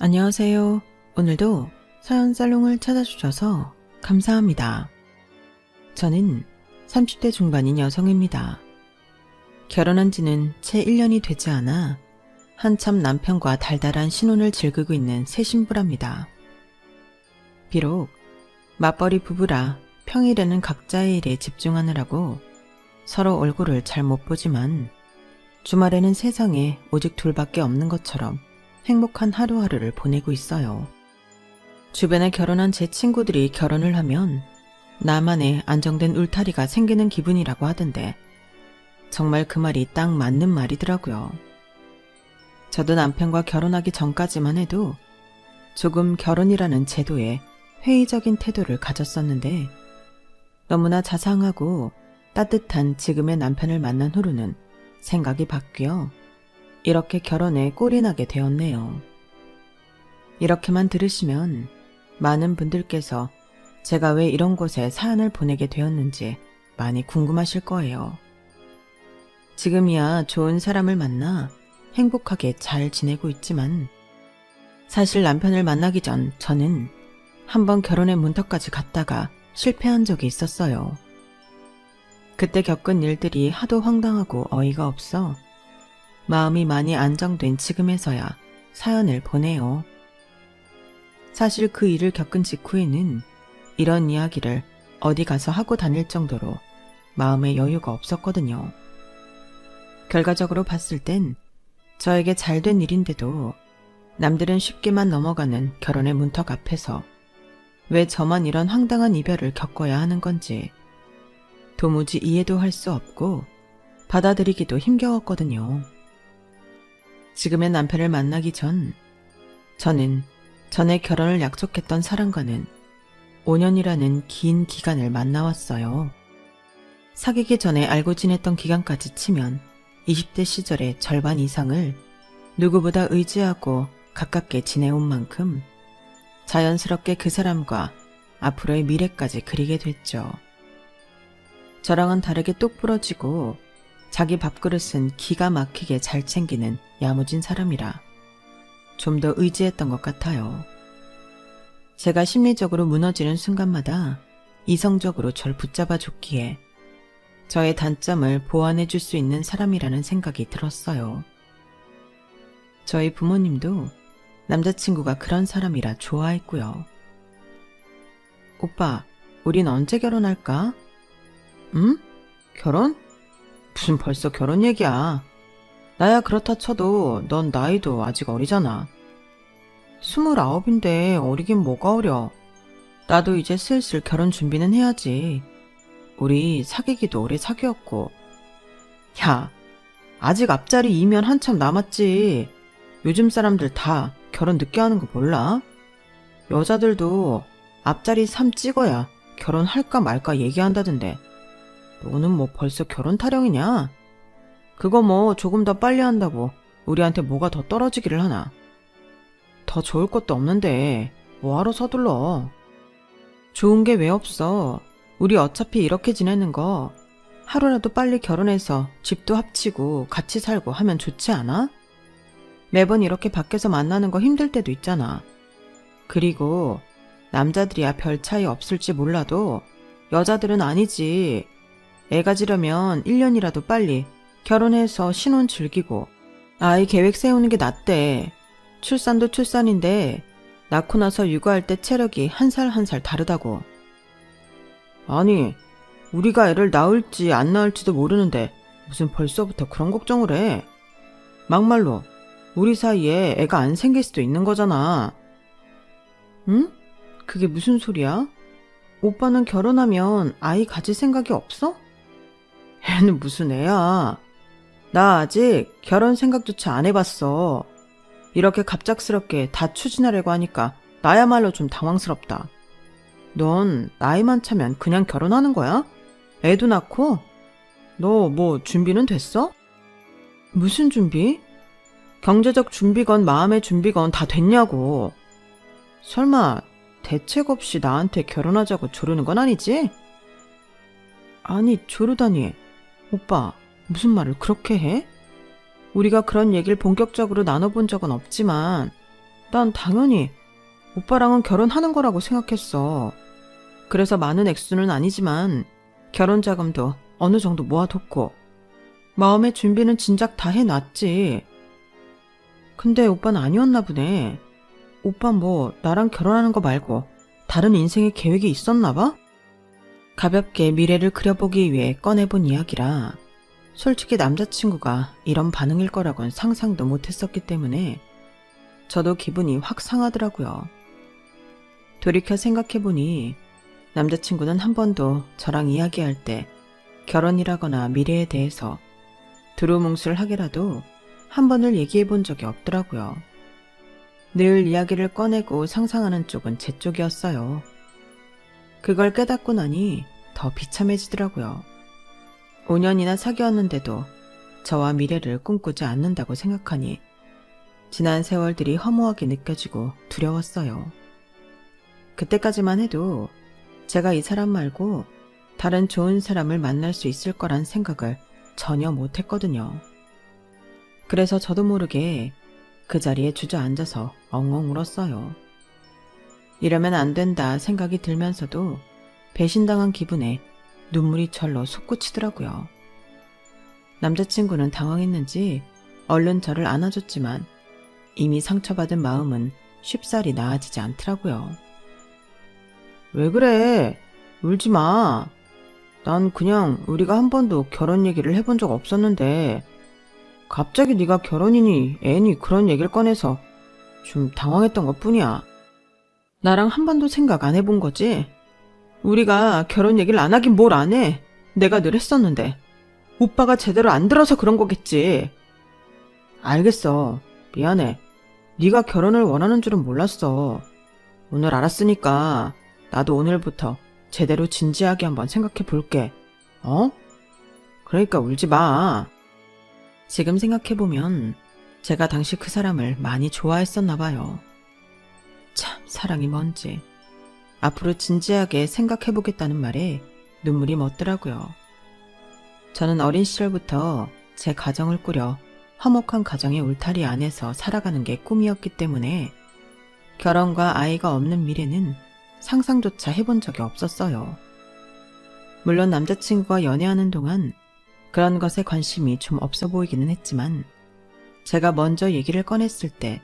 안녕하세요. 오늘도 사연 살롱을 찾아주셔서 감사합니다. 저는 30대 중반인 여성입니다. 결혼한 지는 채 1년이 되지 않아 한참 남편과 달달한 신혼을 즐기고 있는 새 신부랍니다. 비록 맞벌이 부부라 평일에는 각자의 일에 집중하느라고 서로 얼굴을 잘 못 보지만 주말에는 세상에 오직 둘밖에 없는 것처럼 행복한 하루하루를 보내고 있어요. 주변에 결혼한 제 친구들이 결혼을 하면 나만의 안정된 울타리가 생기는 기분이라고 하던데 정말 그 말이 딱 맞는 말이더라고요. 저도 남편과 결혼하기 전까지만 해도 조금 결혼이라는 제도에 회의적인 태도를 가졌었는데 너무나 자상하고 따뜻한 지금의 남편을 만난 후로는 생각이 바뀌어 이렇게 결혼에 꼴이 나게 되었네요. 이렇게만 들으시면 많은 분들께서 제가 왜 이런 곳에 사연을 보내게 되었는지 많이 궁금하실 거예요. 지금이야 좋은 사람을 만나 행복하게 잘 지내고 있지만 사실 남편을 만나기 전 저는 한번 결혼의 문턱까지 갔다가 실패한 적이 있었어요. 그때 겪은 일들이 하도 황당하고 어이가 없어 마음이 많이 안정된 지금에서야 사연을 보내요. 사실 그 일을 겪은 직후에는 이런 이야기를 어디 가서 하고 다닐 정도로 마음에 여유가 없었거든요. 결과적으로 봤을 땐 저에게 잘된 일인데도 남들은 쉽게만 넘어가는 결혼의 문턱 앞에서 왜 저만 이런 황당한 이별을 겪어야 하는 건지 도무지 이해도 할 수 없고 받아들이기도 힘겨웠거든요. 지금의 남편을 만나기 전 저는 전에 결혼을 약속했던 사람과는 5년이라는 긴 기간을 만나왔어요. 사귀기 전에 알고 지냈던 기간까지 치면 20대 시절의 절반 이상을 누구보다 의지하고 가깝게 지내온 만큼 자연스럽게 그 사람과 앞으로의 미래까지 그리게 됐죠. 저랑은 다르게 똑부러지고 자기 밥그릇은 기가 막히게 잘 챙기는 야무진 사람이라 좀 더 의지했던 것 같아요. 제가 심리적으로 무너지는 순간마다 이성적으로 절 붙잡아 줬기에 저의 단점을 보완해 줄 수 있는 사람이라는 생각이 들었어요. 저희 부모님도 남자친구가 그런 사람이라 좋아했고요. 오빠, 우린 언제 결혼할까? 응? 결혼? 무슨 벌써 결혼 얘기야. 나야 그렇다 쳐도 넌 나이도 아직 어리잖아. 29인데 어리긴 뭐가 어려. 나도 이제 슬슬 결혼 준비는 해야지. 우리 사귀기도 오래 사귀었고. 야, 아직 앞자리 2면 한참 남았지. 요즘 사람들 다 결혼 늦게 하는 거 몰라? 여자들도 앞자리 3 찍어야 결혼할까 말까 얘기한다던데. 너는 뭐 벌써 결혼 타령이냐? 그거 뭐 조금 더 빨리 한다고 우리한테 뭐가 더 떨어지기를 하나? 더 좋을 것도 없는데 뭐하러 서둘러? 좋은 게 왜 없어? 우리 어차피 이렇게 지내는 거 하루라도 빨리 결혼해서 집도 합치고 같이 살고 하면 좋지 않아? 매번 이렇게 밖에서 만나는 거 힘들 때도 있잖아. 그리고 남자들이야 별 차이 없을지 몰라도 여자들은 아니지. 애 가지려면 1년이라도 빨리 결혼해서 신혼 즐기고 아이 계획 세우는 게 낫대. 출산도 출산인데 낳고 나서 육아할 때 체력이 한 살 한 살 다르다고. 아니, 우리가 애를 낳을지 안 낳을지도 모르는데 무슨 벌써부터 그런 걱정을 해. 막말로 우리 사이에 애가 안 생길 수도 있는 거잖아. 응? 그게 무슨 소리야? 오빠는 결혼하면 아이 가질 생각이 없어? 애는 무슨 애야. 나 아직 결혼 생각조차 안 해봤어. 이렇게 갑작스럽게 다 추진하려고 하니까 나야말로 좀 당황스럽다. 넌 나이만 차면 그냥 결혼하는 거야? 애도 낳고? 너 뭐 준비는 됐어? 무슨 준비? 경제적 준비건 마음의 준비건 다 됐냐고. 설마 대책 없이 나한테 결혼하자고 조르는 건 아니지? 아니, 조르다니. 오빠, 무슨 말을 그렇게 해? 우리가 그런 얘기를 본격적으로 나눠본 적은 없지만 난 당연히 오빠랑은 결혼하는 거라고 생각했어. 그래서 많은 액수는 아니지만 결혼 자금도 어느 정도 모아뒀고 마음의 준비는 진작 다 해놨지. 근데 오빠는 아니었나 보네. 오빠 뭐 나랑 결혼하는 거 말고 다른 인생의 계획이 있었나 봐? 가볍게 미래를 그려보기 위해 꺼내본 이야기라 솔직히 남자친구가 이런 반응일 거라곤 상상도 못했었기 때문에 저도 기분이 확 상하더라고요. 돌이켜 생각해보니 남자친구는 한 번도 저랑 이야기할 때 결혼이라거나 미래에 대해서 두루뭉술 하게라도 한 번을 얘기해 본 적이 없더라고요. 늘 이야기를 꺼내고 상상하는 쪽은 제 쪽이었어요. 그걸 깨닫고 나니 더 비참해지더라고요. 5년이나 사귀었는데도 저와 미래를 꿈꾸지 않는다고 생각하니 지난 세월들이 허무하게 느껴지고 두려웠어요. 그때까지만 해도 제가 이 사람 말고 다른 좋은 사람을 만날 수 있을 거란 생각을 전혀 못했거든요. 그래서 저도 모르게 그 자리에 주저앉아서 엉엉 울었어요. 이러면 안 된다 생각이 들면서도 배신당한 기분에 눈물이 절로 솟구치더라고요. 남자친구는 당황했는지 얼른 저를 안아줬지만 이미 상처받은 마음은 쉽사리 나아지지 않더라고요. 왜 그래? 울지 마. 난 그냥 우리가 한 번도 결혼 얘기를 해본 적 없었는데 갑자기 네가 결혼이니 애니 그런 얘기를 꺼내서 좀 당황했던 것뿐이야. 나랑 한 번도 생각 안 해본 거지? 우리가 결혼 얘기를 안 하긴 뭘 안 해. 내가 늘 했었는데. 오빠가 제대로 안 들어서 그런 거겠지. 알겠어. 미안해. 네가 결혼을 원하는 줄은 몰랐어. 오늘 알았으니까 나도 오늘부터 제대로 진지하게 한번 생각해 볼게. 어? 그러니까 울지 마. 지금 생각해보면 제가 당시 그 사람을 많이 좋아했었나 봐요. 참 사랑이 뭔지. 앞으로 진지하게 생각해보겠다는 말에 눈물이 멎더라고요. 저는 어린 시절부터 제 가정을 꾸려 화목한 가정의 울타리 안에서 살아가는 게 꿈이었기 때문에 결혼과 아이가 없는 미래는 상상조차 해본 적이 없었어요. 물론 남자친구와 연애하는 동안 그런 것에 관심이 좀 없어 보이기는 했지만 제가 먼저 얘기를 꺼냈을 때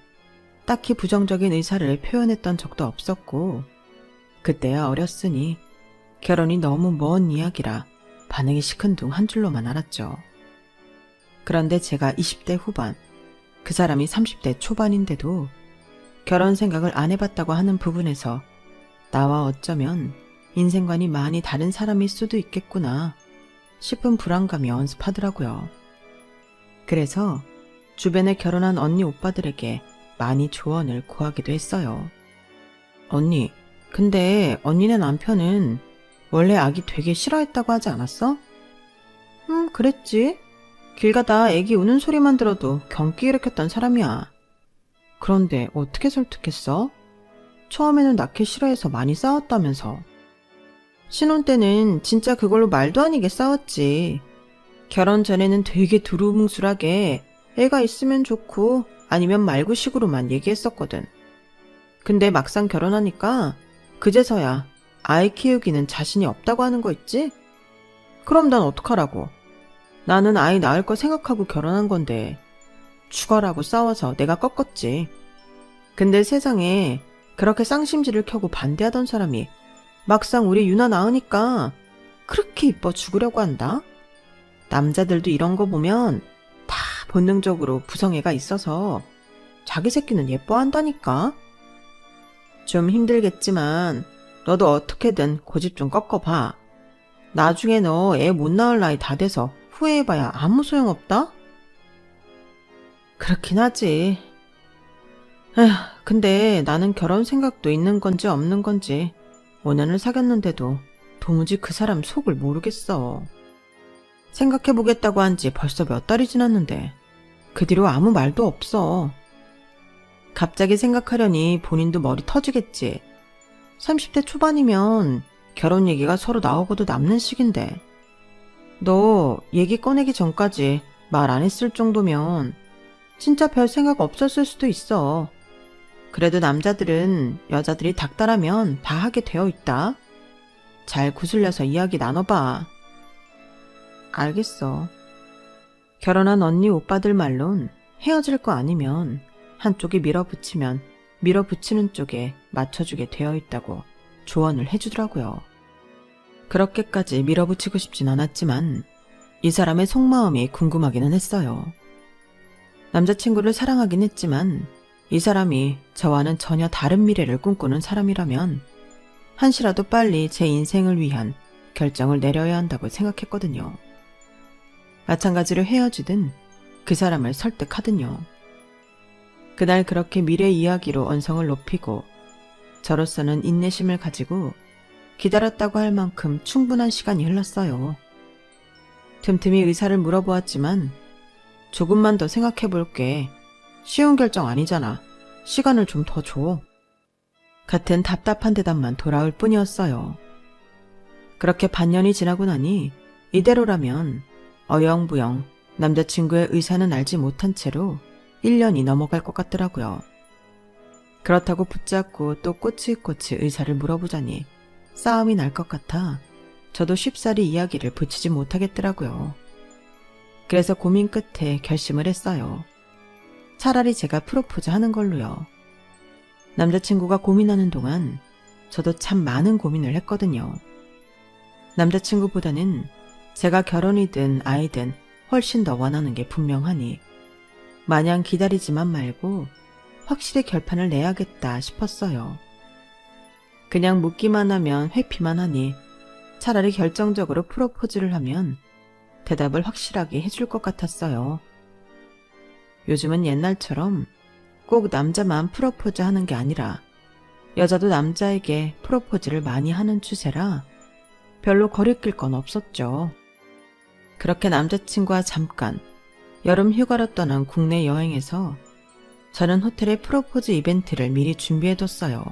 딱히 부정적인 의사를 표현했던 적도 없었고 그때야 어렸으니 결혼이 너무 먼 이야기라 반응이 시큰둥 한 줄로만 알았죠. 그런데 제가 20대 후반, 그 사람이 30대 초반인데도 결혼 생각을 안 해봤다고 하는 부분에서 나와 어쩌면 인생관이 많이 다른 사람일 수도 있겠구나 싶은 불안감이 엄습하더라고요. 그래서 주변에 결혼한 언니 오빠들에게 많이 조언을 구하기도 했어요. 언니, 근데 언니네 남편은 원래 아기 되게 싫어했다고 하지 않았어? 그랬지. 길 가다 애기 우는 소리만 들어도 경기 일으켰던 사람이야. 그런데 어떻게 설득했어? 처음에는 낳기 싫어해서 많이 싸웠다면서. 신혼 때는 진짜 그걸로 말도 아니게 싸웠지. 결혼 전에는 되게 두루뭉술하게 애가 있으면 좋고 아니면 말고 식으로만 얘기했었거든. 근데 막상 결혼하니까 그제서야 아이 키우기는 자신이 없다고 하는 거 있지? 그럼 난 어떡하라고. 나는 아이 낳을 거 생각하고 결혼한 건데 죽어라고 싸워서 내가 꺾었지. 근데 세상에 그렇게 쌍심지를 켜고 반대하던 사람이 막상 우리 유나 낳으니까 그렇게 이뻐 죽으려고 한다? 남자들도 이런 거 보면 다 본능적으로 부성애가 있어서 자기 새끼는 예뻐한다니까? 좀 힘들겠지만 너도 어떻게든 고집 좀 꺾어봐. 나중에 너 애 못 낳을 나이 다 돼서 후회해봐야 아무 소용없다? 그렇긴 하지. 에휴, 근데 나는 결혼 생각도 있는 건지 없는 건지 5년을 사귀었는데도 도무지 그 사람 속을 모르겠어. 생각해보겠다고 한 지 벌써 몇 달이 지났는데 그 뒤로 아무 말도 없어. 갑자기 생각하려니 본인도 머리 터지겠지. 30대 초반이면 결혼 얘기가 서로 나오고도 남는 시기인데 너 얘기 꺼내기 전까지 말 안 했을 정도면 진짜 별 생각 없었을 수도 있어. 그래도 남자들은 여자들이 닥달하면 다 하게 되어 있다. 잘 구슬려서 이야기 나눠봐. 알겠어. 결혼한 언니 오빠들 말론 헤어질 거 아니면 한쪽이 밀어붙이면 밀어붙이는 쪽에 맞춰주게 되어 있다고 조언을 해주더라고요. 그렇게까지 밀어붙이고 싶진 않았지만 이 사람의 속마음이 궁금하기는 했어요. 남자친구를 사랑하긴 했지만 이 사람이 저와는 전혀 다른 미래를 꿈꾸는 사람이라면 한시라도 빨리 제 인생을 위한 결정을 내려야 한다고 생각했거든요. 마찬가지로 헤어지든 그 사람을 설득하든요. 그날 그렇게 미래 이야기로 언성을 높이고 저로서는 인내심을 가지고 기다렸다고 할 만큼 충분한 시간이 흘렀어요. 틈틈이 의사를 물어보았지만 조금만 더 생각해 볼게. 쉬운 결정 아니잖아. 시간을 좀 더 줘. 같은 답답한 대답만 돌아올 뿐이었어요. 그렇게 반년이 지나고 나니 이대로라면 어영부영 남자친구의 의사는 알지 못한 채로 1년이 넘어갈 것 같더라고요. 그렇다고 붙잡고 또 꼬치꼬치 의사를 물어보자니 싸움이 날 것 같아 저도 쉽사리 이야기를 붙이지 못하겠더라고요. 그래서 고민 끝에 결심을 했어요. 차라리 제가 프로포즈 하는 걸로요. 남자친구가 고민하는 동안 저도 참 많은 고민을 했거든요. 남자친구보다는 제가 결혼이든 아이든 훨씬 더 원하는 게 분명하니 마냥 기다리지만 말고 확실히 결판을 내야겠다 싶었어요. 그냥 묻기만 하면 회피만 하니 차라리 결정적으로 프로포즈를 하면 대답을 확실하게 해줄 것 같았어요. 요즘은 옛날처럼 꼭 남자만 프로포즈 하는 게 아니라 여자도 남자에게 프로포즈를 많이 하는 추세라 별로 거리낄 건 없었죠. 그렇게 남자친구와 잠깐 여름 휴가로 떠난 국내 여행에서 저는 호텔에 프로포즈 이벤트를 미리 준비해뒀어요.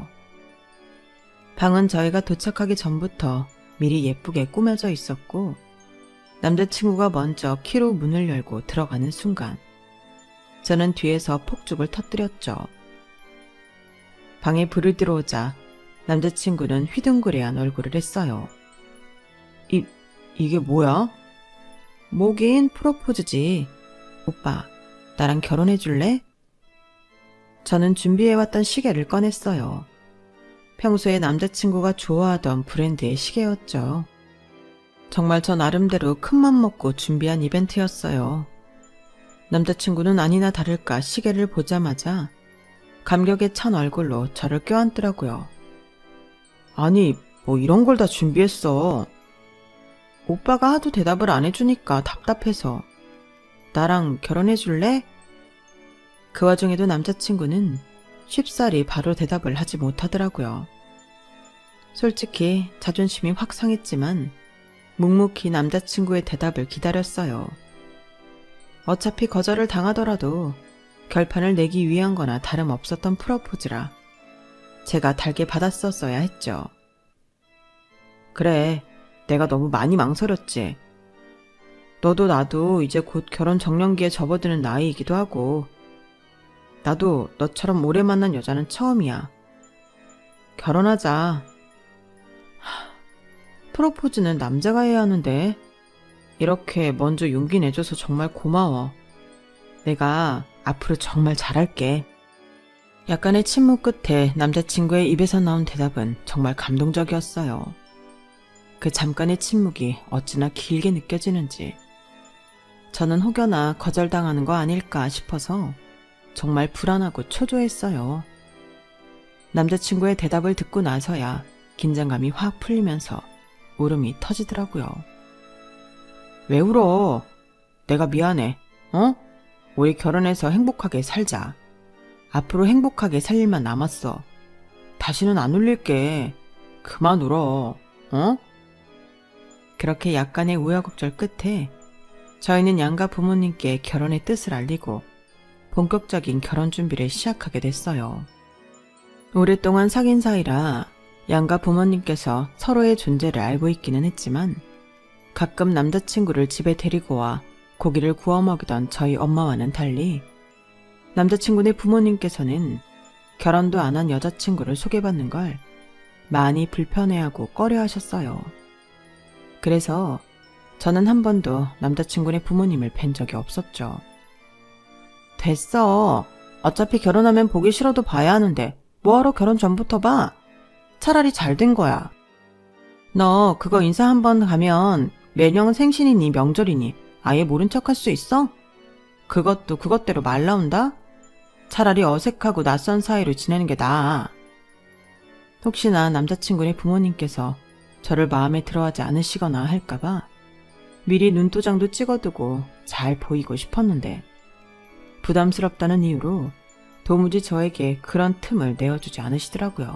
방은 저희가 도착하기 전부터 미리 예쁘게 꾸며져 있었고 남자친구가 먼저 키로 문을 열고 들어가는 순간 저는 뒤에서 폭죽을 터뜨렸죠. 방에 불을 들어오자 남자친구는 휘둥그레한 얼굴을 했어요. 이게 뭐야? 뭐긴 프로포즈지. 오빠, 나랑 결혼해 줄래? 저는 준비해왔던 시계를 꺼냈어요. 평소에 남자친구가 좋아하던 브랜드의 시계였죠. 정말 저 나름대로 큰맘 먹고 준비한 이벤트였어요. 남자친구는 아니나 다를까 시계를 보자마자 감격에 찬 얼굴로 저를 껴안더라고요. 아니, 뭐 이런 걸 다 준비했어. 오빠가 하도 대답을 안 해주니까 답답해서. 나랑 결혼해 줄래? 그 와중에도 남자친구는 쉽사리 바로 대답을 하지 못하더라고요. 솔직히 자존심이 확 상했지만 묵묵히 남자친구의 대답을 기다렸어요. 어차피 거절을 당하더라도 결판을 내기 위한 거나 다름없었던 프로포즈라 제가 달게 받았었어야 했죠. 그래, 내가 너무 많이 망설였지. 너도 나도 이제 곧 결혼 정년기에 접어드는 나이이기도 하고 나도 너처럼 오래 만난 여자는 처음이야. 결혼하자. 프로포즈는 남자가 해야 하는데 이렇게 먼저 용기 내줘서 정말 고마워. 내가 앞으로 정말 잘할게. 약간의 침묵 끝에 남자친구의 입에서 나온 대답은 정말 감동적이었어요. 그 잠깐의 침묵이 어찌나 길게 느껴지는지 저는 혹여나 거절당하는 거 아닐까 싶어서 정말 불안하고 초조했어요. 남자친구의 대답을 듣고 나서야 긴장감이 확 풀리면서 울음이 터지더라고요. 왜 울어? 내가 미안해. 우리 결혼해서 행복하게 살자. 앞으로 행복하게 살 일만 남았어. 다시는 안 울릴게. 그만 울어. 그렇게 약간의 우여곡절 끝에 저희는 양가 부모님께 결혼의 뜻을 알리고 본격적인 결혼 준비를 시작하게 됐어요. 오랫동안 사귄 사이라 양가 부모님께서 서로의 존재를 알고 있기는 했지만 가끔 남자친구를 집에 데리고 와 고기를 구워 먹이던 저희 엄마와는 달리 남자친구네 부모님께서는 결혼도 안 한 여자친구를 소개받는 걸 많이 불편해하고 꺼려하셨어요. 그래서 저는 한 번도 남자친구네 부모님을 뵌 적이 없었죠. 됐어. 어차피 결혼하면 보기 싫어도 봐야 하는데 뭐하러 결혼 전부터 봐? 차라리 잘 된 거야. 너 그거 인사 한 번 가면 매년 생신이니 명절이니 아예 모른 척 할 수 있어? 그것도 그것대로 말 나온다? 차라리 어색하고 낯선 사이로 지내는 게 나아. 혹시나 남자친구네 부모님께서 저를 마음에 들어하지 않으시거나 할까봐 미리 눈도장도 찍어두고 잘 보이고 싶었는데 부담스럽다는 이유로 도무지 저에게 그런 틈을 내어주지 않으시더라고요.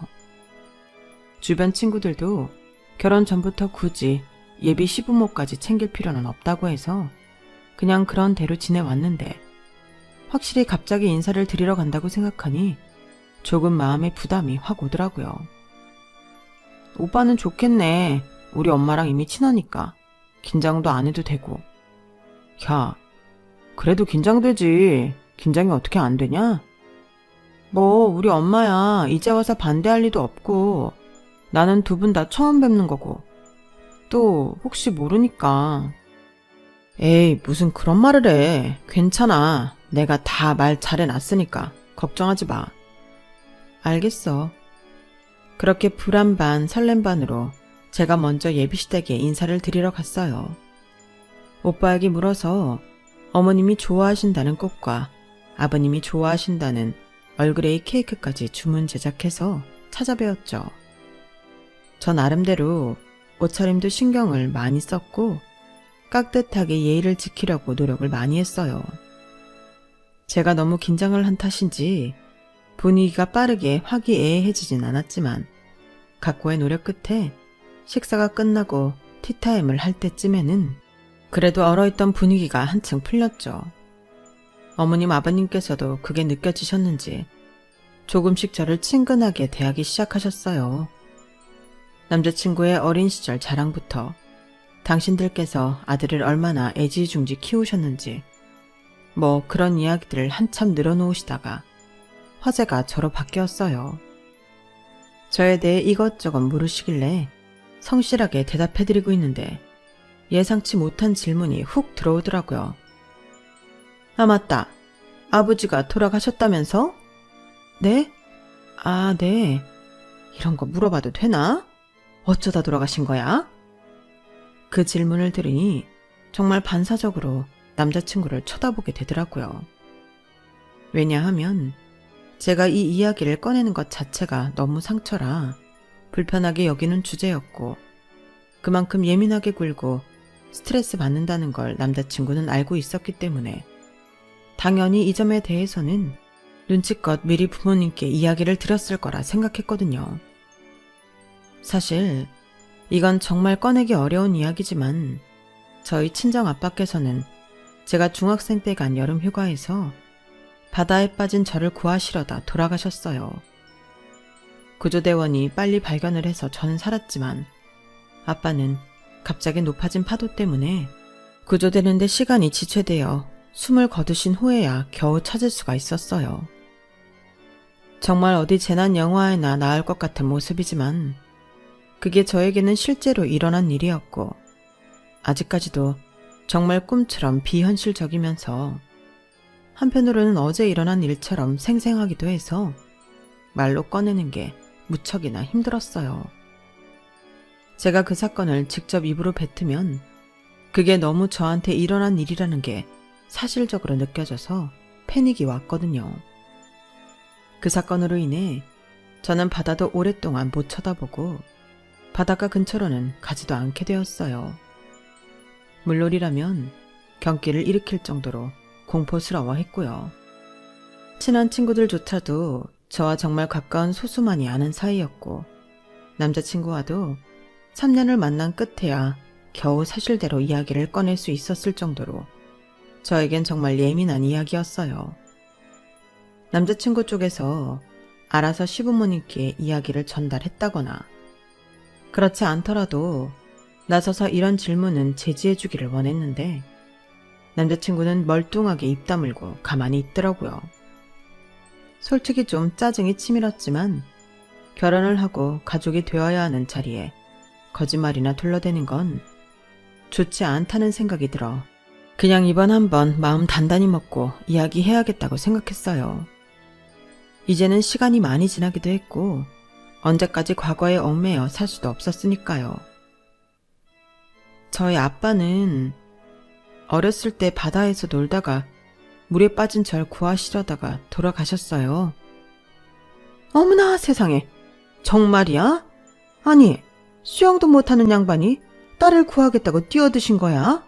주변 친구들도 결혼 전부터 굳이 예비 시부모까지 챙길 필요는 없다고 해서 그냥 그런 대로 지내왔는데 확실히 갑자기 인사를 드리러 간다고 생각하니 조금 마음의 부담이 확 오더라고요. 오빠는 좋겠네. 우리 엄마랑 이미 친하니까 긴장도 안 해도 되고. 야, 그래도 긴장되지. 긴장이 어떻게 안 되냐? 뭐 우리 엄마야 이제 와서 반대할 리도 없고 나는 두 분 다 처음 뵙는 거고 또 혹시 모르니까. 에이 무슨 그런 말을 해. 괜찮아. 내가 다 말 잘해놨으니까 걱정하지 마. 알겠어. 그렇게 불안 반 설렘 반으로 제가 먼저 예비시댁에 인사를 드리러 갔어요. 오빠에게 물어서 어머님이 좋아하신다는 꽃과 아버님이 좋아하신다는 얼그레이 케이크까지 주문 제작해서 찾아뵈었죠. 저 나름대로 옷차림도 신경을 많이 썼고 깍듯하게 예의를 지키려고 노력을 많이 했어요. 제가 너무 긴장을 한 탓인지 분위기가 빠르게 화기애애해지진 않았지만 각고의 노력 끝에 식사가 끝나고 티타임을 할 때쯤에는 그래도 얼어있던 분위기가 한층 풀렸죠. 어머님 아버님께서도 그게 느껴지셨는지 조금씩 저를 친근하게 대하기 시작하셨어요. 남자친구의 어린 시절 자랑부터 당신들께서 아들을 얼마나 애지중지 키우셨는지 뭐 그런 이야기들을 한참 늘어놓으시다가 화제가 저로 바뀌었어요. 저에 대해 이것저것 물으시길래 성실하게 대답해드리고 있는데 예상치 못한 질문이 훅 들어오더라고요. 아 맞다. 아버지가 돌아가셨다면서? 네? 아 네. 이런 거 물어봐도 되나? 어쩌다 돌아가신 거야? 그 질문을 들으니 정말 반사적으로 남자친구를 쳐다보게 되더라고요. 왜냐하면 제가 이 이야기를 꺼내는 것 자체가 너무 상처라 불편하게 여기는 주제였고 그만큼 예민하게 굴고 스트레스 받는다는 걸 남자친구는 알고 있었기 때문에 당연히 이 점에 대해서는 눈치껏 미리 부모님께 이야기를 드렸을 거라 생각했거든요. 사실 이건 정말 꺼내기 어려운 이야기지만 저희 친정 아빠께서는 제가 중학생 때 간 여름 휴가에서 바다에 빠진 저를 구하시려다 돌아가셨어요. 구조대원이 빨리 발견을 해서 저는 살았지만 아빠는 갑자기 높아진 파도 때문에 구조되는데 시간이 지체되어 숨을 거두신 후에야 겨우 찾을 수가 있었어요. 정말 어디 재난 영화에나 나올 것 같은 모습이지만 그게 저에게는 실제로 일어난 일이었고 아직까지도 정말 꿈처럼 비현실적이면서 한편으로는 어제 일어난 일처럼 생생하기도 해서 말로 꺼내는 게 무척이나 힘들었어요. 제가 그 사건을 직접 입으로 뱉으면 그게 너무 저한테 일어난 일이라는 게 사실적으로 느껴져서 패닉이 왔거든요. 그 사건으로 인해 저는 바다도 오랫동안 못 쳐다보고 바닷가 근처로는 가지도 않게 되었어요. 물놀이라면 경기를 일으킬 정도로 공포스러워했고요. 친한 친구들조차도 저와 정말 가까운 소수만이 아는 사이였고 남자친구와도 3년을 만난 끝에야 겨우 사실대로 이야기를 꺼낼 수 있었을 정도로 저에겐 정말 예민한 이야기였어요. 남자친구 쪽에서 알아서 시부모님께 이야기를 전달했다거나 그렇지 않더라도 나서서 이런 질문은 제지해주기를 원했는데 남자친구는 멀뚱하게 입 다물고 가만히 있더라고요. 솔직히 좀 짜증이 치밀었지만 결혼을 하고 가족이 되어야 하는 자리에 거짓말이나 둘러대는 건 좋지 않다는 생각이 들어 그냥 이번 한번 마음 단단히 먹고 이야기해야겠다고 생각했어요. 이제는 시간이 많이 지나기도 했고 언제까지 과거에 얽매여 살 수도 없었으니까요. 저희 아빠는 어렸을 때 바다에서 놀다가 물에 빠진 절 구하시려다가 돌아가셨어요. 어머나 세상에, 정말이야? 아니, 수영도 못하는 양반이 딸을 구하겠다고 뛰어드신 거야?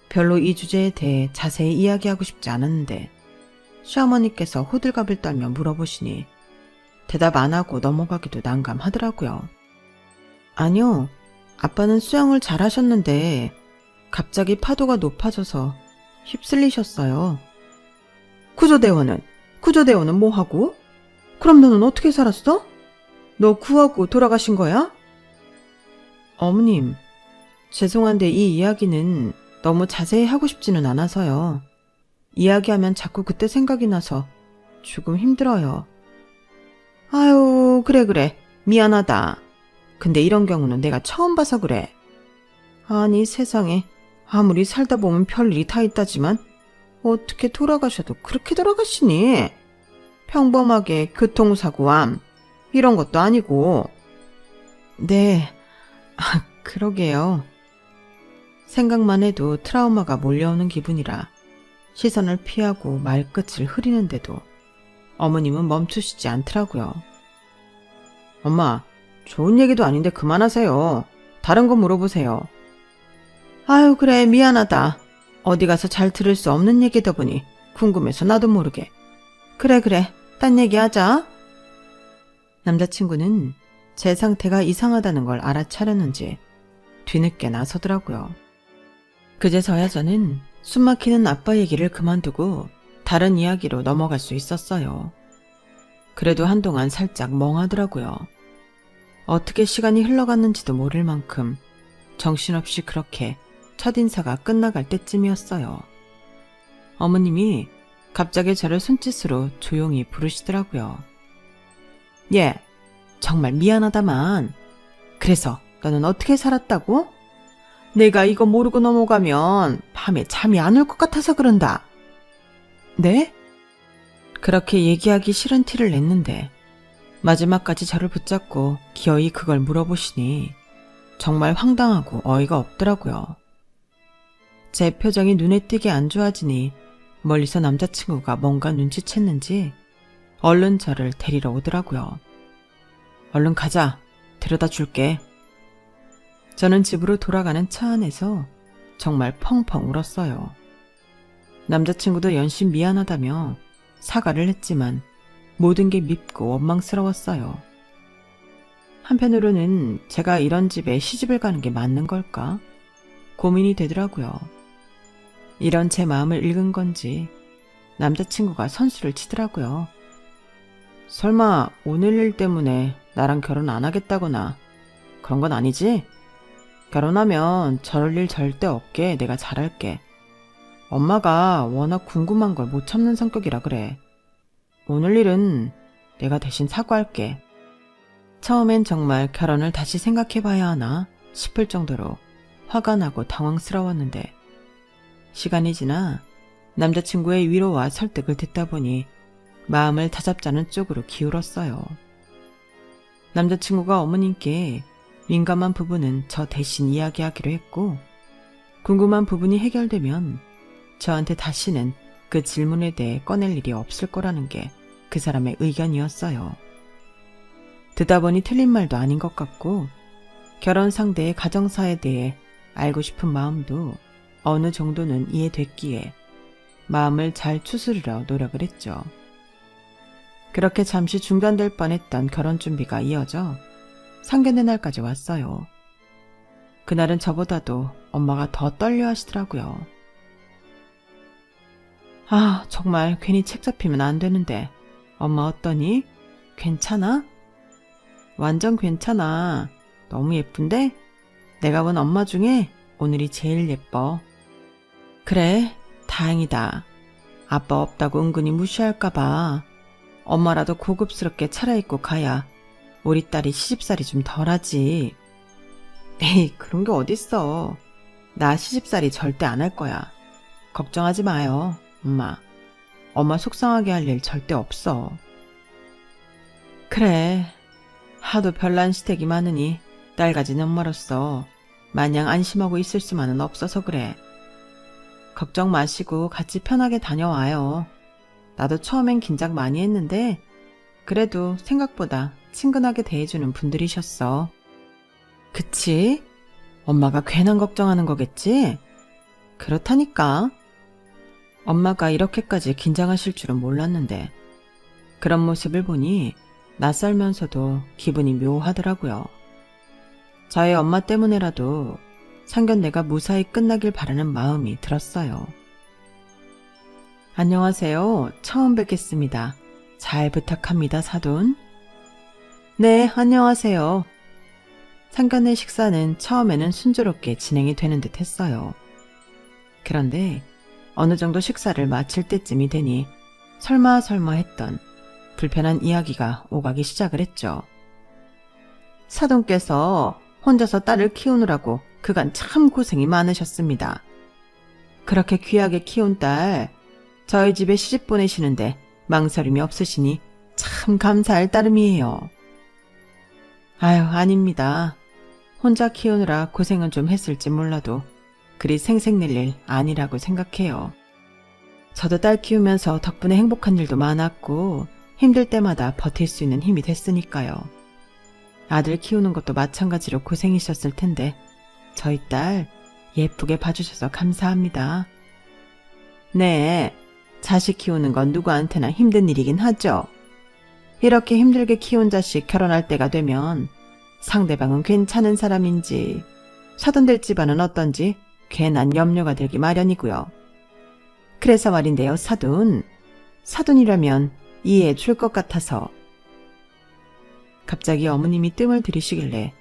별로 이 주제에 대해 자세히 이야기하고 싶지 않았는데 시어머니께서 호들갑을 떨며 물어보시니 대답 안 하고 넘어가기도 난감하더라고요. 아니요, 아빠는 수영을 잘하셨는데 갑자기 파도가 높아져서 휩쓸리셨어요. 구조대원은 뭐하고? 그럼 너는 어떻게 살았어? 너 구하고 돌아가신 거야? 어머님, 죄송한데 이 이야기는 너무 자세히 하고 싶지는 않아서요. 이야기하면 자꾸 그때 생각이 나서 조금 힘들어요. 아유, 그래. 미안하다. 근데 이런 경우는 내가 처음 봐서 그래. 아니, 세상에. 아무리 살다 보면 별일이 다 있다지만 어떻게 돌아가셔도 그렇게 돌아가시니? 평범하게 교통사고암 이런 것도 아니고. 네, 그러게요. 생각만 해도 트라우마가 몰려오는 기분이라 시선을 피하고 말끝을 흐리는데도 어머님은 멈추시지 않더라고요. 엄마, 좋은 얘기도 아닌데 그만하세요. 다른 거 물어보세요. 아유, 그래, 미안하다. 어디 가서 잘 들을 수 없는 얘기다 보니 궁금해서 나도 모르게. 그래, 딴 얘기하자. 남자친구는 제 상태가 이상하다는 걸 알아차렸는지 뒤늦게 나서더라고요. 그제서야 저는 숨막히는 아빠 얘기를 그만두고 다른 이야기로 넘어갈 수 있었어요. 그래도 한동안 살짝 멍하더라고요. 어떻게 시간이 흘러갔는지도 모를 만큼 정신없이 그렇게 첫인사가 끝나갈 때쯤이었어요. 어머님이 갑자기 저를 손짓으로 조용히 부르시더라고요. 예, 정말 미안하다만 그래서 너는 어떻게 살았다고? 내가 이거 모르고 넘어가면 밤에 잠이 안 올 것 같아서 그런다. 네? 그렇게 얘기하기 싫은 티를 냈는데 마지막까지 저를 붙잡고 기어이 그걸 물어보시니 정말 황당하고 어이가 없더라고요. 제 표정이 눈에 띄게 안 좋아지니 멀리서 남자친구가 뭔가 눈치챘는지 얼른 저를 데리러 오더라고요. 얼른 가자. 데려다 줄게. 저는 집으로 돌아가는 차 안에서 정말 펑펑 울었어요. 남자친구도 연신 미안하다며 사과를 했지만 모든 게 밉고 원망스러웠어요. 한편으로는 제가 이런 집에 시집을 가는 게 맞는 걸까? 고민이 되더라고요. 이런 제 마음을 읽은 건지 남자친구가 선수를 치더라고요. 설마 오늘 일 때문에 나랑 결혼 안 하겠다거나 그런 건 아니지? 결혼하면 저럴 일 절대 없게 내가 잘할게. 엄마가 워낙 궁금한 걸 못 참는 성격이라 그래. 오늘 일은 내가 대신 사과할게. 처음엔 정말 결혼을 다시 생각해봐야 하나 싶을 정도로 화가 나고 당황스러웠는데 시간이 지나 남자친구의 위로와 설득을 듣다 보니 마음을 다잡자는 쪽으로 기울었어요. 남자친구가 어머님께 민감한 부분은 저 대신 이야기하기로 했고 궁금한 부분이 해결되면 저한테 다시는 그 질문에 대해 꺼낼 일이 없을 거라는 게 그 사람의 의견이었어요. 듣다 보니 틀린 말도 아닌 것 같고 결혼 상대의 가정사에 대해 알고 싶은 마음도 어느 정도는 이해됐기에 마음을 잘 추스르려 노력을 했죠. 그렇게 잠시 중단될 뻔했던 결혼 준비가 이어져 상견례 날까지 왔어요. 그날은 저보다도 엄마가 더 떨려 하시더라고요. 아, 정말 괜히 책 잡히면 안 되는데 엄마 어떠니? 괜찮아? 완전 괜찮아. 너무 예쁜데? 내가 본 엄마 중에 오늘이 제일 예뻐. 그래, 다행이다. 아빠 없다고 은근히 무시할까봐 엄마라도 고급스럽게 차려입고 가야 우리 딸이 시집살이 좀 덜하지. 에이, 그런 게 어딨어. 나 시집살이 절대 안 할 거야. 걱정하지 마요, 엄마. 엄마 속상하게 할 일 절대 없어. 그래, 하도 별난 시댁이 많으니 딸 가진 엄마로서 마냥 안심하고 있을 수만은 없어서 그래. 걱정 마시고 같이 편하게 다녀와요. 나도 처음엔 긴장 많이 했는데 그래도 생각보다 친근하게 대해주는 분들이셨어. 그치? 엄마가 괜한 걱정하는 거겠지? 그렇다니까. 엄마가 이렇게까지 긴장하실 줄은 몰랐는데 그런 모습을 보니 낯설면서도 기분이 묘하더라고요. 저희 엄마 때문에라도 상견례가 무사히 끝나길 바라는 마음이 들었어요. 안녕하세요. 처음 뵙겠습니다. 잘 부탁합니다, 사돈. 네, 안녕하세요. 상견례 식사는 처음에는 순조롭게 진행이 되는 듯 했어요. 그런데 어느 정도 식사를 마칠 때쯤이 되니 설마 했던 불편한 이야기가 오가기 시작을 했죠. 사돈께서 혼자서 딸을 키우느라고 그간 참 고생이 많으셨습니다. 그렇게 귀하게 키운 딸, 저희 집에 시집 보내시는데 망설임이 없으시니 참 감사할 따름이에요. 아유, 아닙니다. 혼자 키우느라 고생은 좀 했을지 몰라도 그리 생색낼 일 아니라고 생각해요. 저도 딸 키우면서 덕분에 행복한 일도 많았고 힘들 때마다 버틸 수 있는 힘이 됐으니까요. 아들 키우는 것도 마찬가지로 고생이셨을 텐데 저희 딸 예쁘게 봐주셔서 감사합니다. 네, 자식 키우는 건 누구한테나 힘든 일이긴 하죠. 이렇게 힘들게 키운 자식 결혼할 때가 되면 상대방은 괜찮은 사람인지 사돈될 집안은 어떤지 괜한 염려가 들기 마련이고요. 그래서 말인데요, 사돈. 사돈이라면 이해해 줄 것 같아서. 갑자기 어머님이 뜸을 들이시길래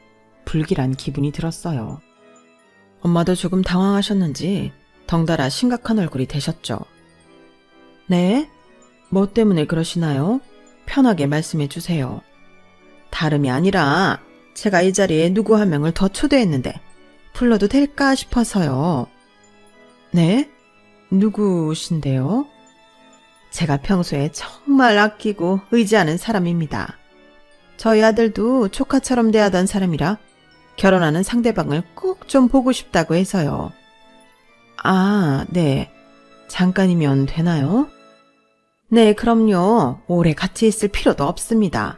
불길한 기분이 들었어요. 엄마도 조금 당황하셨는지 덩달아 심각한 얼굴이 되셨죠. 네? 뭐 때문에 그러시나요? 편하게 말씀해 주세요. 다름이 아니라 제가 이 자리에 누구 한 명을 더 초대했는데 불러도 될까 싶어서요. 네? 누구신데요? 제가 평소에 정말 아끼고 의지하는 사람입니다. 저희 아들도 조카처럼 대하던 사람이라 결혼하는 상대방을 꼭 좀 보고 싶다고 해서요. 아, 네. 잠깐이면 되나요? 네, 그럼요. 오래 같이 있을 필요도 없습니다.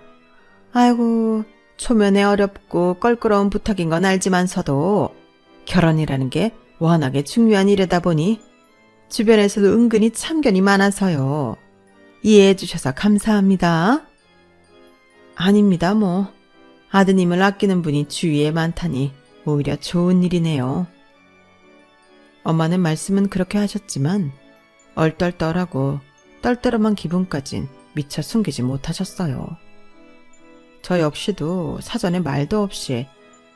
아이고, 초면에 어렵고 껄끄러운 부탁인 건 알지만서도 결혼이라는 게 워낙에 중요한 일이다 보니 주변에서도 은근히 참견이 많아서요. 이해해 주셔서 감사합니다. 아닙니다, 뭐. 아드님을 아끼는 분이 주위에 많다니 오히려 좋은 일이네요. 엄마는 말씀은 그렇게 하셨지만 얼떨떨하고 떨떠름한 기분까진 미처 숨기지 못하셨어요. 저 역시도 사전에 말도 없이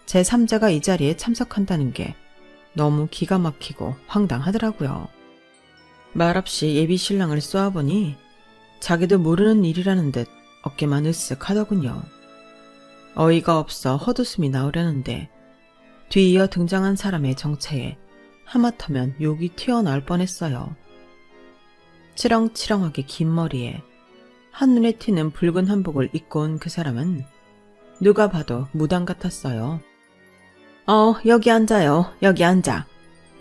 제3자가 이 자리에 참석한다는 게 너무 기가 막히고 황당하더라고요. 말없이 예비 신랑을 쏘아보니 자기도 모르는 일이라는 듯 어깨만 으쓱하더군요. 어이가 없어 헛웃음이 나오려는데 뒤이어 등장한 사람의 정체에 하마터면 욕이 튀어나올 뻔했어요. 치렁치렁하게 긴 머리에 한눈에 튀는 붉은 한복을 입고 온 그 사람은 누가 봐도 무당 같았어요. 여기 앉아요. 여기 앉아.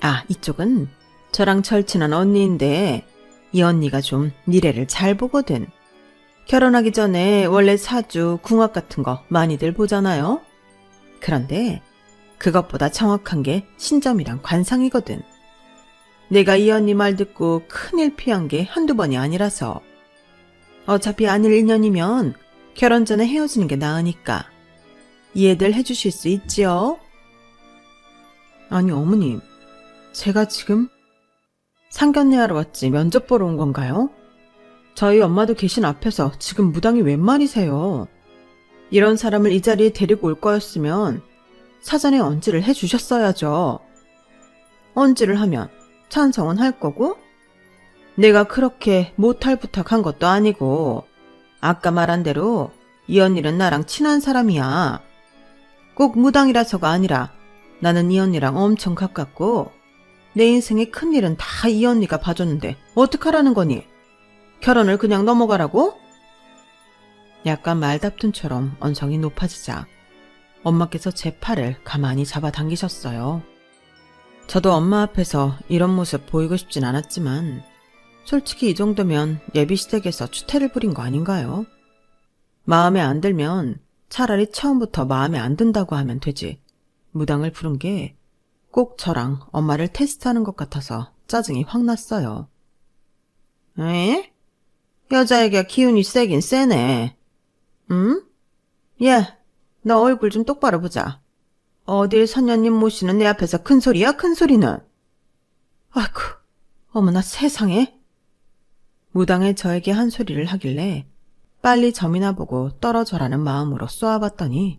아, 이쪽은 저랑 절친한 언니인데 이 언니가 좀 미래를 잘 보거든. 결혼하기 전에 원래 사주, 궁합 같은 거 많이들 보잖아요. 그런데 그것보다 정확한 게 신점이랑 관상이거든. 내가 이 언니 말 듣고 큰일 피한 게 한두 번이 아니라서. 어차피 아닐 인연이면 결혼 전에 헤어지는 게 나으니까 이해들 해주실 수 있지요? 아니 어머님, 제가 지금 상견례하러 왔지 면접 보러 온 건가요? 저희 엄마도 계신 앞에서 지금 무당이 웬 말이세요? 이런 사람을 이 자리에 데리고 올 거였으면 사전에 언지를 해주셨어야죠. 언지를 하면 찬성은 할 거고? 내가 그렇게 못할 부탁한 것도 아니고 아까 말한 대로 이 언니는 나랑 친한 사람이야. 꼭 무당이라서가 아니라 나는 이 언니랑 엄청 가깝고 내 인생의 큰일은 다 이 언니가 봐줬는데 어떡하라는 거니? 결혼을 그냥 넘어가라고? 약간 말다툼처럼 언성이 높아지자 엄마께서 제 팔을 가만히 잡아당기셨어요. 저도 엄마 앞에서 이런 모습 보이고 싶진 않았지만 솔직히 이 정도면 예비시댁에서 추태를 부린 거 아닌가요? 마음에 안 들면 차라리 처음부터 마음에 안 든다고 하면 되지. 무당을 부른 게 꼭 저랑 엄마를 테스트하는 것 같아서 짜증이 확 났어요. 에? 여자애가 기운이 세긴 세네. 응? 야, 너 얼굴 좀 똑바로 보자. 어딜 선녀님 모시는 내 앞에서 큰 소리야, 큰 소리는. 아이고, 어머나 세상에. 무당에 저에게 한 소리를 하길래 빨리 점이나 보고 떨어져라는 마음으로 쏘아봤더니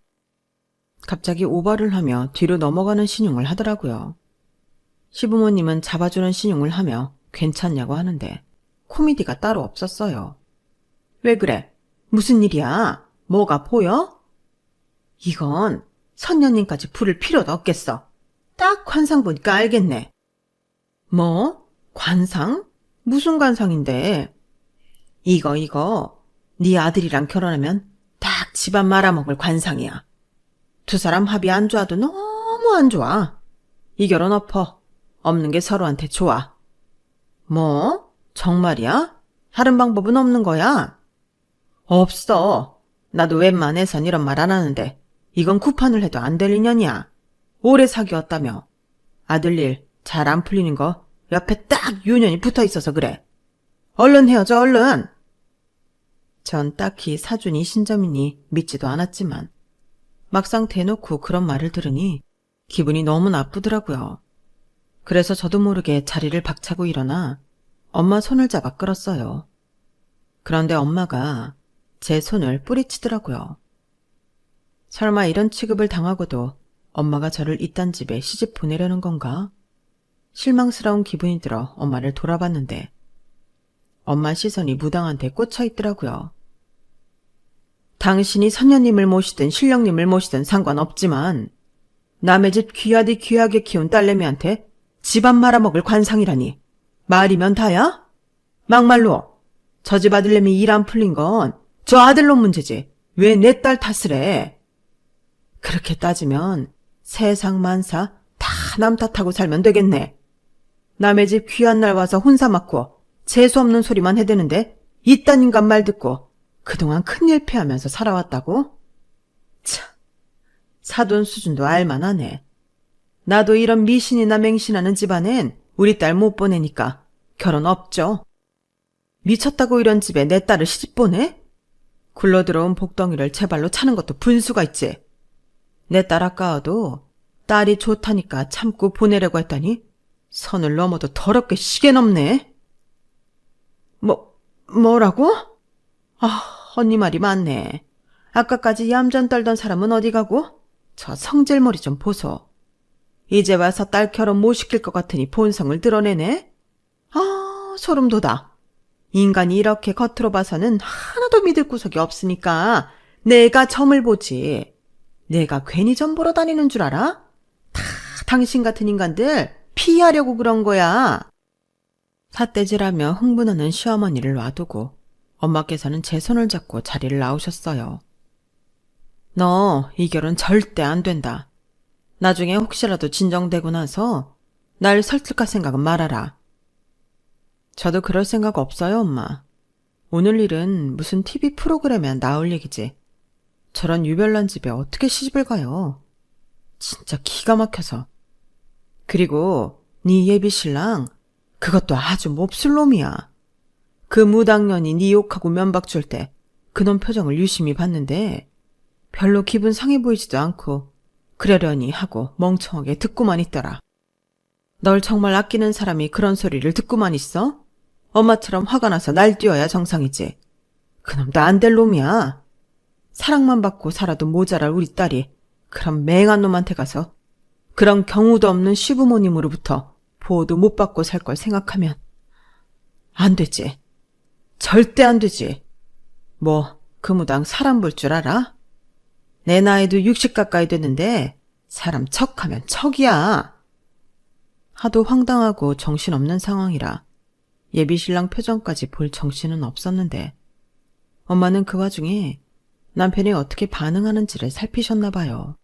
갑자기 오버를 하며 뒤로 넘어가는 신용을 하더라고요. 시부모님은 잡아주는 신용을 하며 괜찮냐고 하는데 코미디가 따로 없었어요. 왜 그래? 무슨 일이야? 뭐가 보여? 이건 선녀님까지 부를 필요도 없겠어. 딱 관상 보니까 알겠네. 뭐? 관상? 무슨 관상인데? 이거 네 아들이랑 결혼하면 딱 집안 말아먹을 관상이야. 두 사람 합이 안 좋아도 너무 안 좋아. 이 결혼 엎어. 없는 게 서로한테 좋아. 뭐? 정말이야? 다른 방법은 없는 거야? 없어. 나도 웬만해선 이런 말 안 하는데 이건 쿠판을 해도 안 될 인연이야. 오래 사귀었다며. 아들 일 잘 안 풀리는 거 옆에 딱 유년이 붙어 있어서 그래. 얼른 헤어져, 얼른. 전 딱히 사준이 신점이니 믿지도 않았지만 막상 대놓고 그런 말을 들으니 기분이 너무 나쁘더라고요. 그래서 저도 모르게 자리를 박차고 일어나 엄마 손을 잡아 끌었어요. 그런데 엄마가 제 손을 뿌리치더라고요. 설마 이런 취급을 당하고도 엄마가 저를 이딴 집에 시집 보내려는 건가? 실망스러운 기분이 들어 엄마를 돌아봤는데 엄마 시선이 무당한테 꽂혀 있더라고요. 당신이 선녀님을 모시든 신령님을 모시든 상관없지만 남의 집 귀하디 귀하게 키운 딸내미한테 집안 말아먹을 관상이라니 말이면 다야? 막말로 저 집 아들내미 일 안 풀린 건 저 아들놈 문제지 왜 내 딸 탓을 해? 그렇게 따지면 세상 만사 다 남 탓하고 살면 되겠네. 남의 집 귀한 날 와서 혼사 맞고 재수없는 소리만 해대는데 이딴 인간 말 듣고 그동안 큰일 피하면서 살아왔다고? 참, 사돈 수준도 알만하네. 나도 이런 미신이나 맹신하는 집안엔 우리 딸 못 보내니까 결혼 없죠. 미쳤다고 이런 집에 내 딸을 시집 보내? 굴러들어온 복덩이를 제 발로 차는 것도 분수가 있지. 내 딸 아까워도 딸이 좋다니까 참고 보내려고 했더니 선을 넘어도 더럽게 시계 넘네. 뭐라고? 아, 언니 말이 맞네. 아까까지 얌전 떨던 사람은 어디 가고? 저 성질머리 좀 보소. 이제 와서 딸 결혼 못 시킬 것 같으니 본성을 드러내네? 아, 소름 돋아. 인간이 이렇게 겉으로 봐서는 하나도 믿을 구석이 없으니까 내가 점을 보지. 내가 괜히 점 보러 다니는 줄 알아? 다 당신 같은 인간들 피하려고 그런 거야. 삿대질하며 흥분하는 시어머니를 놔두고 엄마께서는 제 손을 잡고 자리를 나오셨어요. 너 이 결혼 절대 안 된다. 나중에 혹시라도 진정되고 나서 날 설득할 생각은 말아라. 저도 그럴 생각 없어요, 엄마. 오늘 일은 무슨 TV 프로그램에 나올 얘기지. 저런 유별난 집에 어떻게 시집을 가요? 진짜 기가 막혀서. 그리고 네 예비신랑 그것도 아주 몹쓸 놈이야. 그 무당년이 네 욕하고 면박 줄 때 그놈 표정을 유심히 봤는데 별로 기분 상해 보이지도 않고 그러려니 하고 멍청하게 듣고만 있더라. 널 정말 아끼는 사람이 그런 소리를 듣고만 있어? 엄마처럼 화가 나서 날뛰어야 정상이지. 그놈도 안 될 놈이야. 사랑만 받고 살아도 모자랄 우리 딸이 그런 맹한 놈한테 가서 그런 경우도 없는 시부모님으로부터 보호도 못 받고 살 걸 생각하면 안 되지. 절대 안 되지. 뭐 그 무당 사람 볼 줄 알아? 내 나이도 60 가까이 됐는데 사람 척하면 척이야. 하도 황당하고 정신없는 상황이라 예비신랑 표정까지 볼 정신은 없었는데 엄마는 그 와중에 남편이 어떻게 반응하는지를 살피셨나 봐요.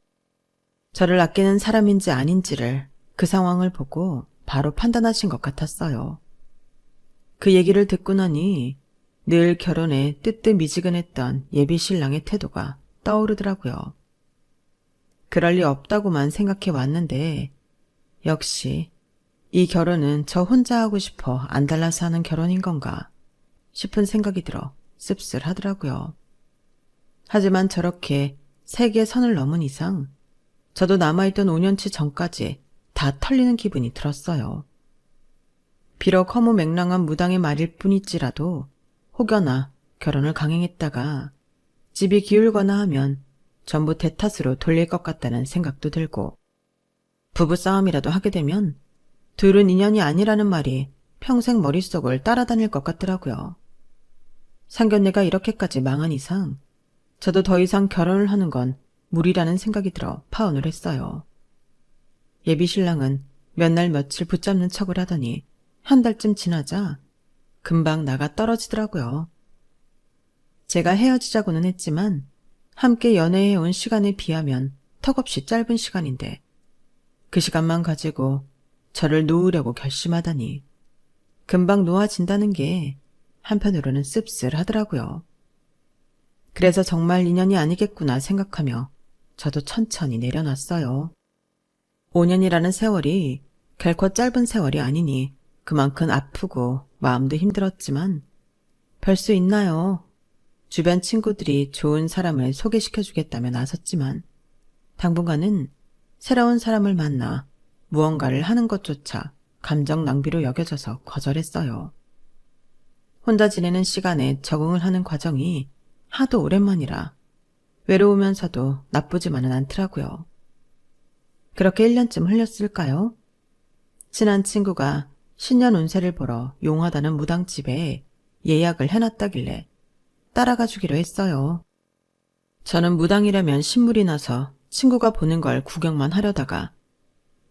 저를 아끼는 사람인지 아닌지를 그 상황을 보고 바로 판단하신 것 같았어요. 그 얘기를 듣고 나니 늘 결혼에 뜨뜻미지근했던 예비신랑의 태도가 떠오르더라고요. 그럴 리 없다고만 생각해 왔는데 역시 이 결혼은 저 혼자 하고 싶어 안달나서 하는 결혼인 건가 싶은 생각이 들어 씁쓸하더라고요. 하지만 저렇게 세계의 선을 넘은 이상 저도 남아있던 5년치 전까지 다 털리는 기분이 들었어요. 비록 허무맹랑한 무당의 말일 뿐일지라도 혹여나 결혼을 강행했다가 집이 기울거나 하면 전부 대 탓으로 돌릴 것 같다는 생각도 들고 부부싸움이라도 하게 되면 둘은 인연이 아니라는 말이 평생 머릿속을 따라다닐 것 같더라고요. 상견례가 이렇게까지 망한 이상 저도 더 이상 결혼을 하는 건 무리라는 생각이 들어 파혼을 했어요. 예비신랑은 몇 날 며칠 붙잡는 척을 하더니 한 달쯤 지나자 금방 나가 떨어지더라고요. 제가 헤어지자고는 했지만 함께 연애해온 시간에 비하면 턱없이 짧은 시간인데 그 시간만 가지고 저를 놓으려고 결심하다니 금방 놓아진다는 게 한편으로는 씁쓸하더라고요. 그래서 정말 인연이 아니겠구나 생각하며 저도 천천히 내려놨어요. 5년이라는 세월이 결코 짧은 세월이 아니니 그만큼 아프고 마음도 힘들었지만 별 수 있나요? 주변 친구들이 좋은 사람을 소개시켜주겠다며 나섰지만 당분간은 새로운 사람을 만나 무언가를 하는 것조차 감정 낭비로 여겨져서 거절했어요. 혼자 지내는 시간에 적응을 하는 과정이 하도 오랜만이라 외로우면서도 나쁘지만은 않더라고요. 그렇게 1년쯤 흘렸을까요? 친한 친구가 신년 운세를 보러 용하다는 무당집에 예약을 해놨다길래 따라가 주기로 했어요. 저는 무당이라면 신물이 나서 친구가 보는 걸 구경만 하려다가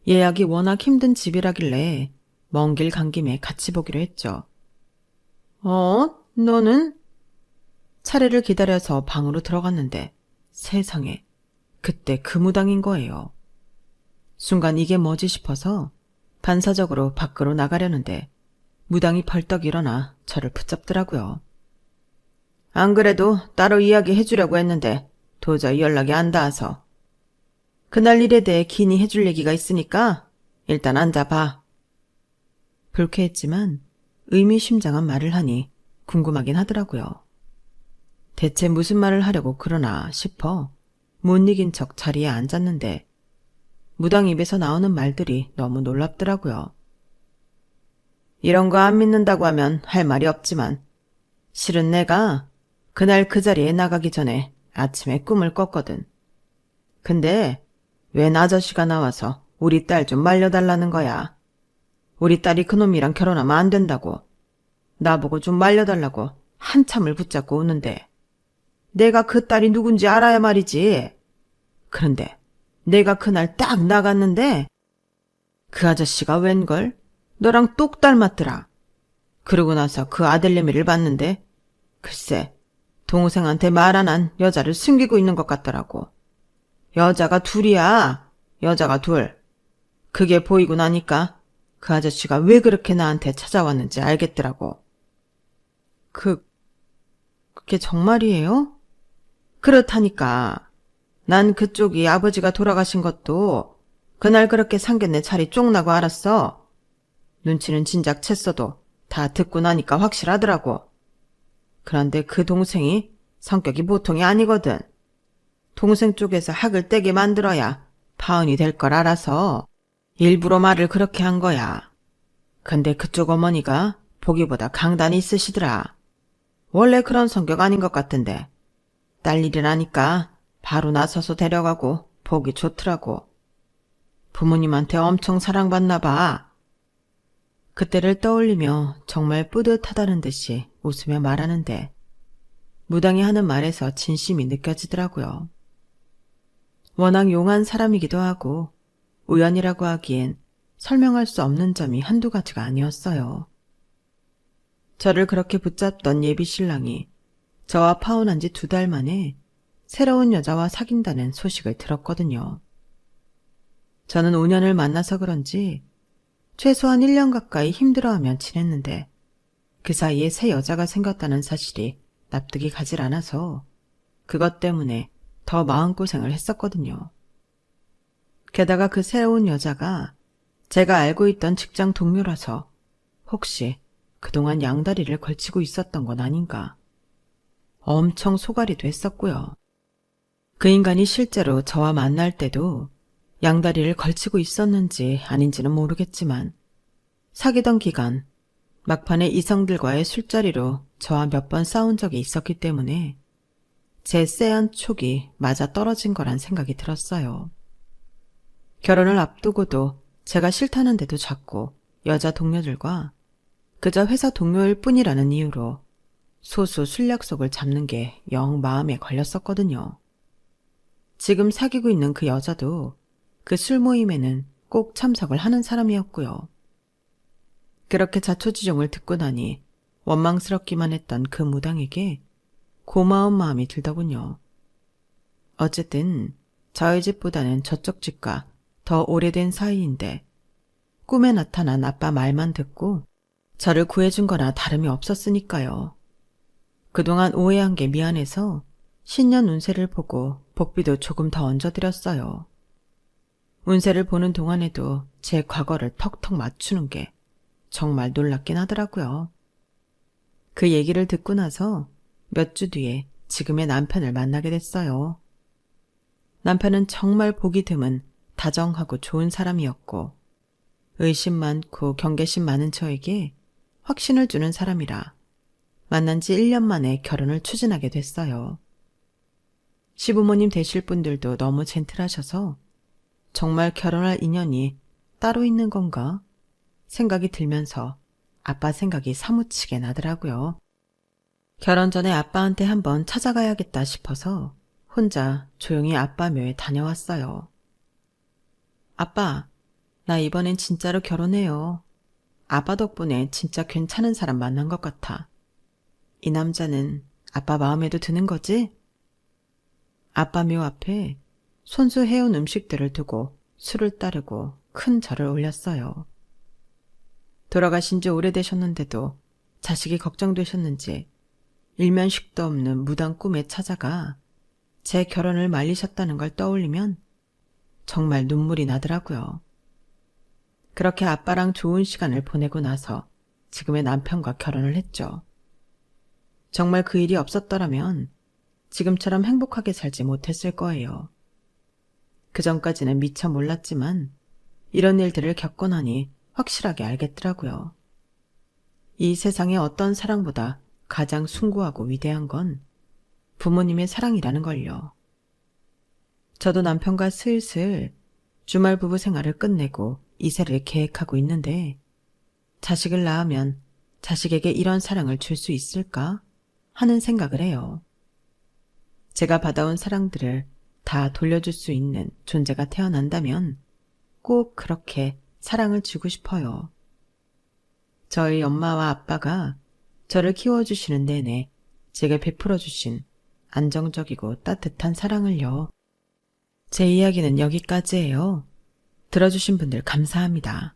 예약이 워낙 힘든 집이라길래 먼 길 간 김에 같이 보기로 했죠. 너는? 차례를 기다려서 방으로 들어갔는데 세상에 그때 그 무당인 거예요. 순간 이게 뭐지 싶어서 반사적으로 밖으로 나가려는데 무당이 벌떡 일어나 저를 붙잡더라고요. 안 그래도 따로 이야기해 주려고 했는데 도저히 연락이 안 닿아서. 그날 일에 대해 긴히 해줄 얘기가 있으니까 일단 앉아봐. 불쾌했지만 의미심장한 말을 하니 궁금하긴 하더라고요. 대체 무슨 말을 하려고 그러나 싶어 못 이긴 척 자리에 앉았는데 무당 입에서 나오는 말들이 너무 놀랍더라고요. 이런 거 안 믿는다고 하면 할 말이 없지만 실은 내가 그날 그 자리에 나가기 전에 아침에 꿈을 꿨거든. 근데 웬 아저씨가 나와서 우리 딸 좀 말려달라는 거야. 우리 딸이 그놈이랑 결혼하면 안 된다고. 나보고 좀 말려달라고 한참을 붙잡고 오는데 내가 그 딸이 누군지 알아야 말이지. 그런데 내가 그날 딱 나갔는데 그 아저씨가 웬걸 너랑 똑 닮았더라. 그러고 나서 그 아들내미를 봤는데 글쎄 동생한테 말 안 한 여자를 숨기고 있는 것 같더라고. 여자가 둘이야. 여자가 둘. 그게 보이고 나니까 그 아저씨가 왜 그렇게 나한테 찾아왔는지 알겠더라고. 그게 정말이에요? 그렇다니까. 난 그쪽이 아버지가 돌아가신 것도 그날 그렇게 상견례 차리 쫑나고 알았어. 눈치는 진작 챘어도 다 듣고 나니까 확실하더라고. 그런데 그 동생이 성격이 보통이 아니거든. 동생 쪽에서 학을 떼게 만들어야 파혼이 될 걸 알아서 일부러 말을 그렇게 한 거야. 근데 그쪽 어머니가 보기보다 강단이 있으시더라. 원래 그런 성격 아닌 것 같은데 딸 일이라니까 바로 나서서 데려가고 보기 좋더라고. 부모님한테 엄청 사랑받나 봐. 그때를 떠올리며 정말 뿌듯하다는 듯이 웃으며 말하는데 무당이 하는 말에서 진심이 느껴지더라고요. 워낙 용한 사람이기도 하고 우연이라고 하기엔 설명할 수 없는 점이 한두 가지가 아니었어요. 저를 그렇게 붙잡던 예비 신랑이 저와 파혼한 지 2달 만에 새로운 여자와 사귄다는 소식을 들었거든요. 저는 5년을 만나서 그런지 최소한 1년 가까이 힘들어하며 지냈는데 그 사이에 새 여자가 생겼다는 사실이 납득이 가질 않아서 그것 때문에 더 마음고생을 했었거든요. 게다가 그 새로운 여자가 제가 알고 있던 직장 동료라서 혹시 그동안 양다리를 걸치고 있었던 건 아닌가. 엄청 소갈이도 했었고요. 그 인간이 실제로 저와 만날 때도 양다리를 걸치고 있었는지 아닌지는 모르겠지만 사귀던 기간 막판에 이성들과의 술자리로 저와 몇 번 싸운 적이 있었기 때문에 제 쎄한 촉이 맞아 떨어진 거란 생각이 들었어요. 결혼을 앞두고도 제가 싫다는데도 자꾸 여자 동료들과 그저 회사 동료일 뿐이라는 이유로 소수 술 약속을 잡는 게 영 마음에 걸렸었거든요. 지금 사귀고 있는 그 여자도 그 술 모임에는 꼭 참석을 하는 사람이었고요. 그렇게 자초지종을 듣고 나니 원망스럽기만 했던 그 무당에게 고마운 마음이 들더군요. 어쨌든 저희 집보다는 저쪽 집과 더 오래된 사이인데 꿈에 나타난 아빠 말만 듣고 저를 구해준 거나 다름이 없었으니까요. 그동안 오해한 게 미안해서 신년 운세를 보고 복비도 조금 더 얹어드렸어요. 운세를 보는 동안에도 제 과거를 턱턱 맞추는 게 정말 놀랍긴 하더라고요. 그 얘기를 듣고 나서 몇 주 뒤에 지금의 남편을 만나게 됐어요. 남편은 정말 보기 드문 다정하고 좋은 사람이었고 의심 많고 경계심 많은 저에게 확신을 주는 사람이라 만난 지 1년 만에 결혼을 추진하게 됐어요. 시부모님 되실 분들도 너무 젠틀하셔서 정말 결혼할 인연이 따로 있는 건가 생각이 들면서 아빠 생각이 사무치게 나더라고요. 결혼 전에 아빠한테 한번 찾아가야겠다 싶어서 혼자 조용히 아빠 묘에 다녀왔어요. 아빠, 나 이번엔 진짜로 결혼해요. 아빠 덕분에 진짜 괜찮은 사람 만난 것 같아. 이 남자는 아빠 마음에도 드는 거지? 아빠 묘 앞에 손수 해온 음식들을 두고 술을 따르고 큰 절을 올렸어요. 돌아가신 지 오래되셨는데도 자식이 걱정되셨는지 일면식도 없는 무당 꿈에 찾아가 제 결혼을 말리셨다는 걸 떠올리면 정말 눈물이 나더라고요. 그렇게 아빠랑 좋은 시간을 보내고 나서 지금의 남편과 결혼을 했죠. 정말 그 일이 없었더라면 지금처럼 행복하게 살지 못했을 거예요. 그전까지는 미처 몰랐지만 이런 일들을 겪고 나니 확실하게 알겠더라고요. 이 세상에 어떤 사랑보다 가장 숭고하고 위대한 건 부모님의 사랑이라는 걸요. 저도 남편과 슬슬 주말 부부 생활을 끝내고 이세를 계획하고 있는데 자식을 낳으면 자식에게 이런 사랑을 줄 수 있을까 하는 생각을 해요. 제가 받아온 사랑들을 다 돌려줄 수 있는 존재가 태어난다면 꼭 그렇게 사랑을 주고 싶어요. 저희 엄마와 아빠가 저를 키워주시는 내내 제게 베풀어주신 안정적이고 따뜻한 사랑을요. 제 이야기는 여기까지예요. 들어주신 분들 감사합니다.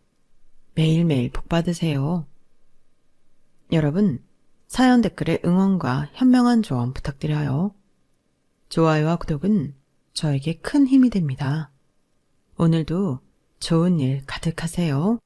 매일매일 복 받으세요. 여러분, 사연 댓글에 응원과 현명한 조언 부탁드려요. 좋아요와 구독은 저에게 큰 힘이 됩니다. 오늘도 좋은 일 가득하세요.